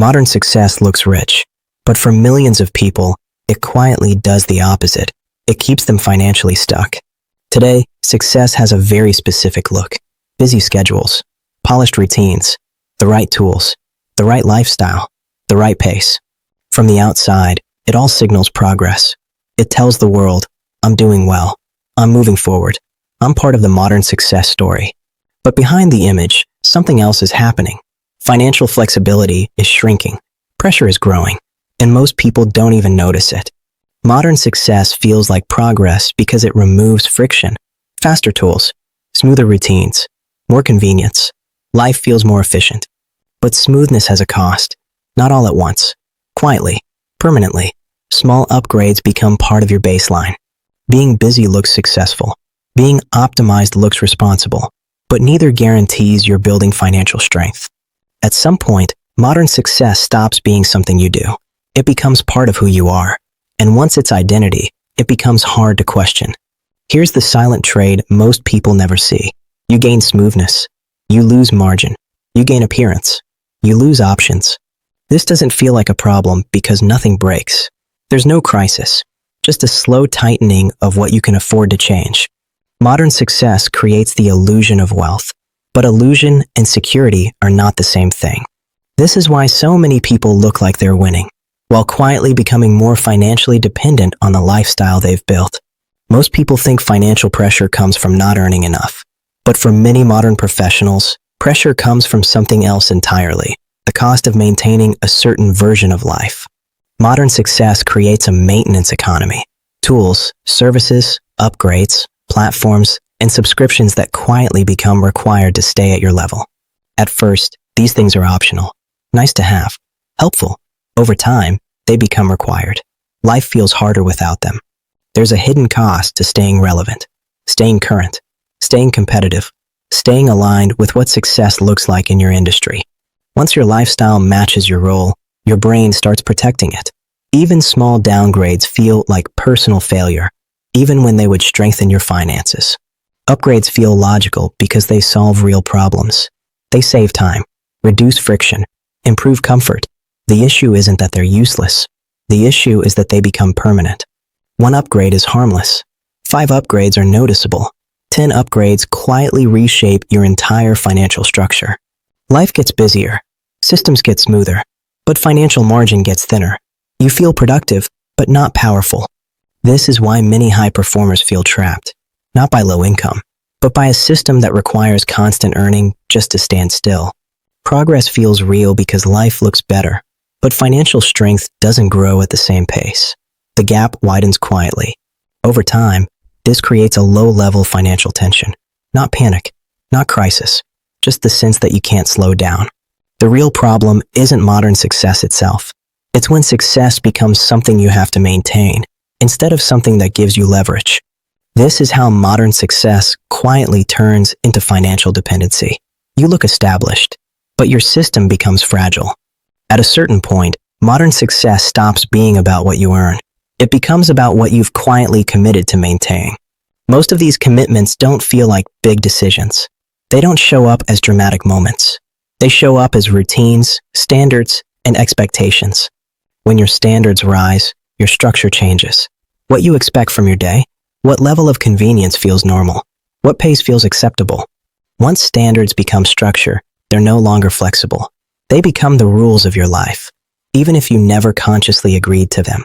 Modern success looks rich, but for millions of people, it quietly does the opposite. It keeps them financially stuck. Today, success has a very specific look. Busy schedules, polished routines, the right tools, the right lifestyle, the right pace. From the outside, it all signals progress. It tells the world, I'm doing well, I'm moving forward, I'm part of the modern success story. But behind the image, something else is happening. Financial flexibility is shrinking, pressure is growing, and most people don't even notice it. Modern success feels like progress because it removes friction. Faster tools, smoother routines, more convenience. Life feels more efficient. But smoothness has a cost, not all at once. Quietly, permanently, small upgrades become part of your baseline. Being busy looks successful. Being optimized looks responsible. But neither guarantees you're building financial strength. At some point, modern success stops being something you do. It becomes part of who you are. And once it's identity, it becomes hard to question. Here's the silent trade most people never see. You gain smoothness. You lose margin. You gain appearance. You lose options. This doesn't feel like a problem because nothing breaks. There's no crisis, just a slow tightening of what you can afford to change. Modern success creates the illusion of wealth, but illusion and security are not the same thing. This is why so many people look like they're winning, while quietly becoming more financially dependent on the lifestyle they've built. Most people think financial pressure comes from not earning enough, but for many modern professionals, pressure comes from something else entirely, the cost of maintaining a certain version of life. Modern success creates a maintenance economy, tools, services, upgrades, platforms, and subscriptions that quietly become required to stay at your level. At first, these things are optional, nice to have, helpful. Over time, they become required. Life feels harder without them. There's a hidden cost to staying relevant, staying current, staying competitive, staying aligned with what success looks like in your industry. Once your lifestyle matches your role, your brain starts protecting it. Even small downgrades feel like personal failure, even when they would strengthen your finances. Upgrades feel logical because they solve real problems. They save time, reduce friction, improve comfort. The issue isn't that they're useless. The issue is that they become permanent. One upgrade is harmless. 5 upgrades are noticeable. 10 upgrades quietly reshape your entire financial structure. Life gets busier, systems get smoother, but financial margin gets thinner. You feel productive, but not powerful. This is why many high performers feel trapped, not by low income, but by a system that requires constant earning just to stand still. Progress feels real because life looks better, but financial strength doesn't grow at the same pace. The gap widens quietly. Over time, this creates a low-level financial tension. Not panic, not crisis, just the sense that you can't slow down. The real problem isn't modern success itself. It's when success becomes something you have to maintain, instead of something that gives you leverage. This is how modern success quietly turns into financial dependency. You look established, but your system becomes fragile. At a certain point, modern success stops being about what you earn. It becomes about what you've quietly committed to maintain. Most of these commitments don't feel like big decisions. They don't show up as dramatic moments. They show up as routines, standards, and expectations. When your standards rise, your structure changes. What you expect from your day, what level of convenience feels normal, what pace feels acceptable. Once standards become structure, they're no longer flexible. They become the rules of your life, even if you never consciously agreed to them.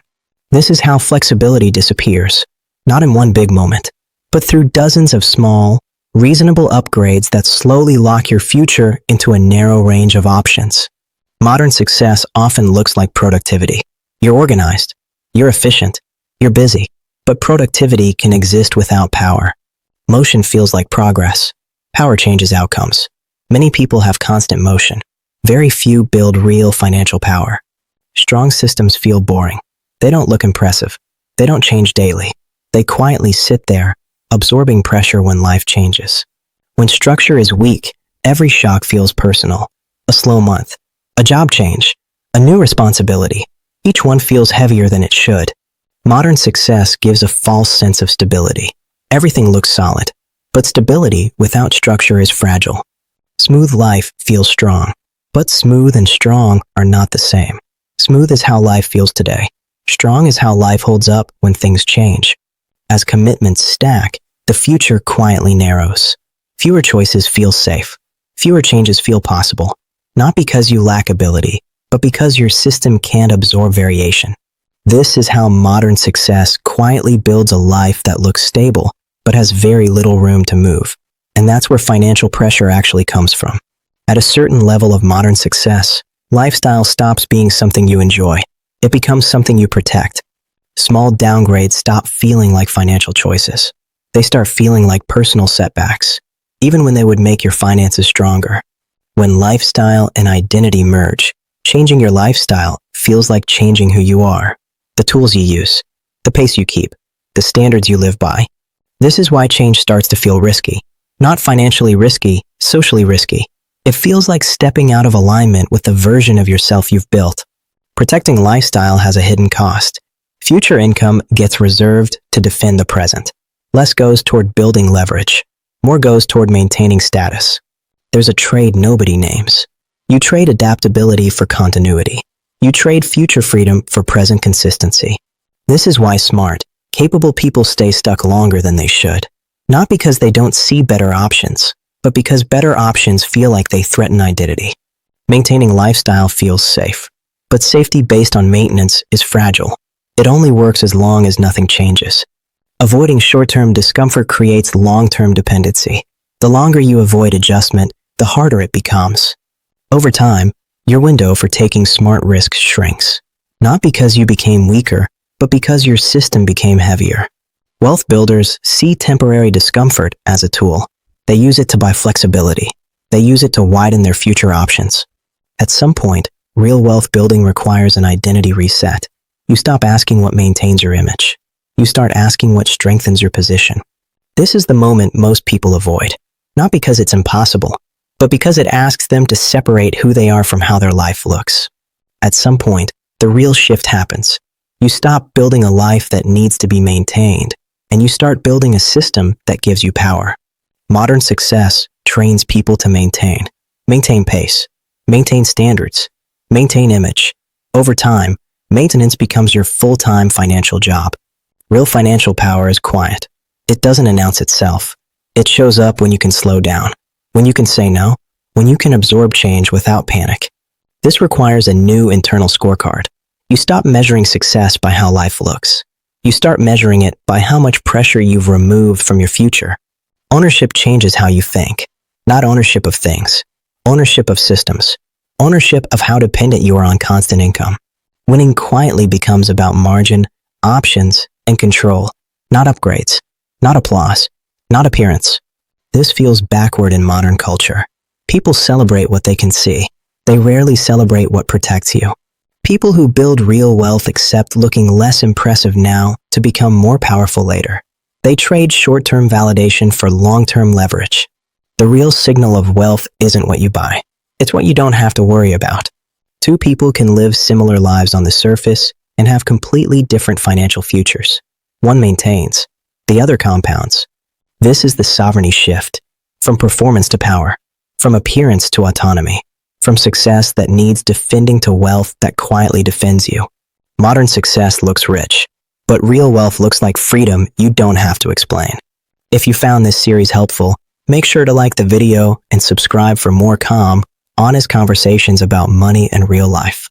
This is how flexibility disappears, not in one big moment, but through dozens of small, reasonable upgrades that slowly lock your future into a narrow range of options. Modern success often looks like productivity. You're organized, you're efficient, you're busy, but productivity can exist without power. Motion feels like progress. Power changes outcomes. Many people have constant motion. Very few build real financial power. Strong systems feel boring. They don't look impressive. They don't change daily. They quietly sit there, absorbing pressure when life changes. When structure is weak, every shock feels personal. A slow month, a job change, a new responsibility. Each one feels heavier than it should. Modern success gives a false sense of stability. Everything looks solid, but stability without structure is fragile. Smooth life feels strong, But smooth and strong are not the same. Smooth is how life feels today. Strong is how life holds up when things change. As commitments stack, the future quietly narrows. Fewer choices feel safe. Fewer changes feel possible. Not because you lack ability, but because your system can't absorb variation. This is how modern success quietly builds a life that looks stable, but has very little room to move. And that's where financial pressure actually comes from. At a certain level of modern success, lifestyle stops being something you enjoy. It becomes something you protect. Small downgrades stop feeling like financial choices. They start feeling like personal setbacks, even when they would make your finances stronger. When lifestyle and identity merge, changing your lifestyle feels like changing who you are. The tools you use, the pace you keep, the standards you live by. This is why change starts to feel risky. Not financially risky, socially risky. It feels like stepping out of alignment with the version of yourself you've built. Protecting lifestyle has a hidden cost. Future income gets reserved to defend the present. Less goes toward building leverage. More goes toward maintaining status. There's a trade nobody names. You trade adaptability for continuity. You trade future freedom for present consistency. This is why smart, capable people stay stuck longer than they should. Not because they don't see better options, but because better options feel like they threaten identity. Maintaining lifestyle feels safe, but safety based on maintenance is fragile. It only works as long as nothing changes. Avoiding short-term discomfort creates long-term dependency. The longer you avoid adjustment, the harder it becomes. Over time, your window for taking smart risks shrinks. Not because you became weaker, but because your system became heavier. Wealth builders see temporary discomfort as a tool. They use it to buy flexibility. They use it to widen their future options. At some point, real wealth building requires an identity reset. You stop asking what maintains your image. You start asking what strengthens your position. This is the moment most people avoid, not because it's impossible, but because it asks them to separate who they are from how their life looks. At some point, the real shift happens. You stop building a life that needs to be maintained, and you start building a system that gives you power. Modern success trains people to maintain pace, maintain standards, maintain image. Over time, maintenance becomes your full-time financial job. Real financial power is quiet. It doesn't announce itself. It shows up when you can slow down, when you can say no, when you can absorb change without panic. This requires a new internal scorecard. You stop measuring success by how life looks. You start measuring it by how much pressure you've removed from your future. Ownership changes how you think. Not ownership of things. Ownership of systems. Ownership of how dependent you are on constant income. Winning quietly becomes about margin, options, and control. Not upgrades. Not applause. Not appearance. This feels backward in modern culture. People celebrate what they can see. They rarely celebrate what protects you. People who build real wealth accept looking less impressive now to become more powerful later. They trade short-term validation for long-term leverage. The real signal of wealth isn't what you buy. It's what you don't have to worry about. Two people can live similar lives on the surface and have completely different financial futures. One maintains, the other compounds. This is the sovereignty shift, from performance to power, from appearance to autonomy, from success that needs defending to wealth that quietly defends you. Modern success looks rich, but real wealth looks like freedom you don't have to explain. If you found this series helpful, make sure to like the video and subscribe for more calm, honest conversations about money and real life.